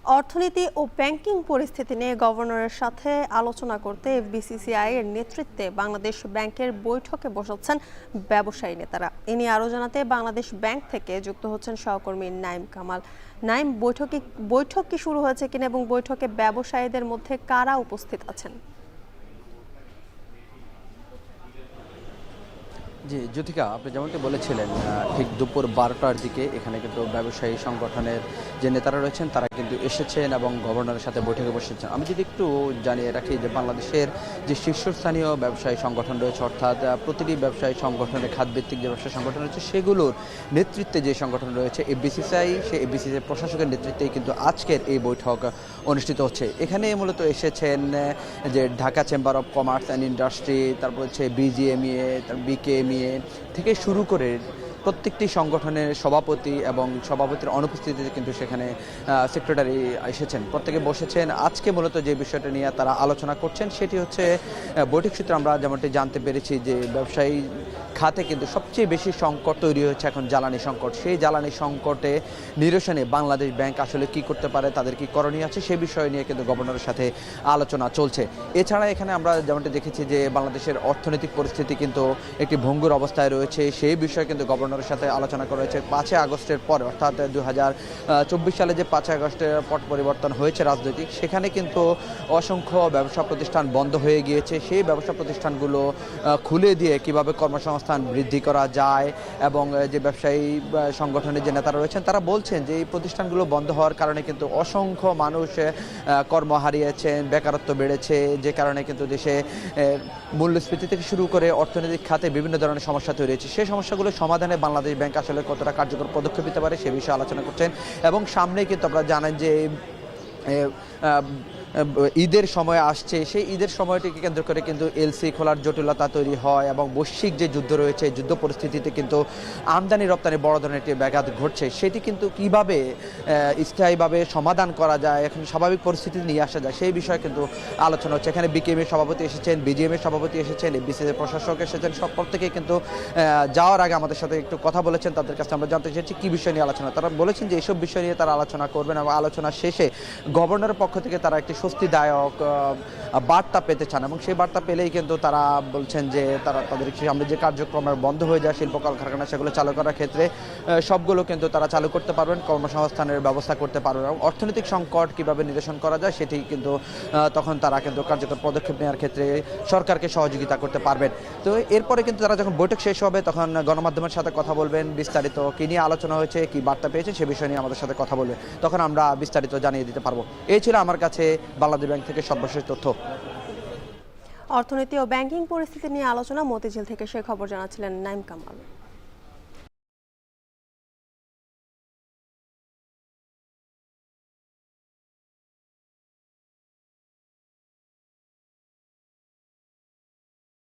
অর্থনীতি ও ব্যাংকিং পরিস্থিতি নিয়ে গভর্নরের সাথে আলোচনা করতে বিসিসিআই এর নেতৃত্বে বাংলাদেশ ব্যাংকের বৈঠকে বসেছেন ব্যবসায়ী নেতারা। এ নিয়ে আরও জানাতে বাংলাদেশ ব্যাংক থেকে যুক্ত হচ্ছেন সহকর্মী নাইম কামাল। নাইম, বৈঠক কি শুরু হয়েছে কিনা এবং বৈঠকে ব্যবসায়ীদের মধ্যে কারা উপস্থিত আছেন? জি জ্যোতিকা, আপনি যেমনটি বলেছিলেন ঠিক দুপুর 12টার দিকে এখানে কিন্তু ব্যবসায়ী সংগঠনের যে নেতারা রয়েছেন তারা কিন্তু এসেছেন এবং গভর্নরের সাথে বৈঠকে বসেছেন। আমি যদি একটু জানিয়ে রাখি যে বাংলাদেশের যে শীর্ষস্থানীয় ব্যবসায়ী সংগঠন রয়েছে, অর্থাৎ প্রতিটি ব্যবসায়ী সংগঠনের খাতভিত্তিক যে ব্যবসায়ী সংগঠন রয়েছে সেগুলোর নেতৃত্বে যে সংগঠন রয়েছে এফবিসিসিআই, সেই এফবিসিসিআই প্রশাসকের নেতৃত্বেই কিন্তু আজকের এই বৈঠক অনুষ্ঠিত হচ্ছে। এখানে মূলত এসেছেন যে Dhaka chamber of commerce and industry, তারপর হচ্ছে বিজিএমইএ, বিকেএমইএ থেকে শুরু করে প্রত্যেকটি সংগঠনের সভাপতি এবং সভাপতির অনুপস্থিতিতে কিন্তু সেখানে সেক্রেটারি এসেছেন, প্রত্যেকে বসেছেন। আজকে মূলত যে বিষয়টা নিয়ে তারা আলোচনা করছেন সেটি হচ্ছে বৈঠক সূত্রে আমরা যেমনটি জানতে পেরেছি যে ব্যবসায়ী খাতে কিন্তু সবচেয়ে বেশি সংকট তৈরি হয়েছে এখন জ্বালানি সংকট। সেই জ্বালানি সংকটে নিরসনে বাংলাদেশ ব্যাংক আসলে কি করতে পারে, তাদের কি করণীয় আছে সে বিষয় নিয়ে কিন্তু গভর্নরের সাথে আলোচনা চলছে। এছাড়া এখানে আমরা যেমনটি দেখেছি যে বাংলাদেশের অর্থনৈতিক পরিস্থিতি কিন্তু একটি ভঙ্গুর অবস্থায় রয়েছে, সেই বিষয়ে কিন্তু গভর্নরের সাথে আলোচনা করা হয়েছে। 5 আগস্টের পরে, অর্থাৎ 2024 সালে যে 5 আগস্টের পট পরিবর্তন হয়েছে রাজনৈতিক, সেখানে কিন্তু অসংখ্য ব্যবসা প্রতিষ্ঠান বন্ধ হয়ে গিয়েছে। সেই ব্যবসা প্রতিষ্ঠানগুলো খুলে দিয়ে কিভাবে কর্মসংস্থান বৃদ্ধি করা যায় এবং যে ব্যবসায়ী সংগঠনের যে নেতারা রয়েছেন তারা বলছেন যে এই প্রতিষ্ঠানগুলো বন্ধ হওয়ার কারণে কিন্তু অসংখ্য মানুষ কর্ম হারিয়েছেন, বেকারত্ব বেড়েছে, যে কারণে কিন্তু দেশে মূল্যস্ফীতি থেকে শুরু করে অর্থনৈতিক খাতে বিভিন্ন ধরনের সমস্যা তৈরি হয়েছে। সেই সমস্যাগুলো সমাধানে বাংলাদেশ ব্যাংক আসলে কতটা কার্যকর পদক্ষেপ নিতে পারে সে বিষয়ে আলোচনা করছেন। এবং সামনেই কিন্তু আপনারা জানেন যে ঈদের সময় আসছে, সেই ঈদের সময়টিকে কেন্দ্র করে কিন্তু এলসি খোলার জটিলতা তৈরি হয় এবং বৈশ্বিক যে যুদ্ধ রয়েছে, যুদ্ধ পরিস্থিতিতে কিন্তু আমদানি রপ্তানি বড় ধরনের একটি ব্যাঘাত ঘটছে। সেটি কিন্তু কিভাবে স্থায়ীভাবে সমাধান করা যায়, এখন স্বাভাবিক পরিস্থিতি নিয়ে আসা যায় সেই বিষয়ে কিন্তু আলোচনা হচ্ছে। এখানে বিকেএমএর সভাপতি এসেছেন, বিজিএমের সভাপতি এসেছেন, এফবিসিসিআই প্রশাসক এসেছেন, সব প্রত্যেকেই কিন্তু যাওয়ার আগে আমাদের সাথে একটু কথা বলেছেন। তাদের কাছে আমরা জানতে চাইছি কী বিষয় নিয়ে আলোচনা। তারা বলেছেন যে এইসব বিষয় নিয়ে তারা আলোচনা করবেন এবং আলোচনা শেষে গভর্নরের পক্ষ থেকে তারা একটি স্বস্তিদায়ক বার্তা পেতে চান এবং সেই বার্তা পেলেই কিন্তু তারা বলছেন যে তাদের সামনে যে কার্যক্রম বন্ধ হয়ে যায় শিল্প কলকারখানা, সেগুলো চালু করার ক্ষেত্রে সবগুলো কিন্তু তারা চালু করতে পারবেন, কর্মসংস্থানের ব্যবস্থা করতে পারবেন এবং অর্থনৈতিক সংকট কীভাবে নিরসন করা যায় সেটি কিন্তু তখন তারা কিন্তু কার্যকর পদক্ষেপ নেওয়ার ক্ষেত্রে সরকারকে সহযোগিতা করতে পারবেন। তো এরপরে কিন্তু তারা যখন বৈঠক শেষ হবে তখন গণমাধ্যমের সাথে কথা বলবেন, বিস্তারিত কী নিয়ে আলোচনা হয়েছে, কী বার্তা পেয়েছেন সে বিষয় নিয়ে আমাদের সাথে কথা বলবেন, তখন আমরা বিস্তারিত জানিয়ে দিতে পারবো। এই ছিল আমার কাছে বাংলাদেশ ব্যাংক থেকে সর্বশেষ তথ্য। অর্থনীতি ও ব্যাংকিং পরিস্থিতি নিয়ে আলোচনা মতিঝিল থেকে সে খবর জানাচ্ছিলেন নাইম কামাল।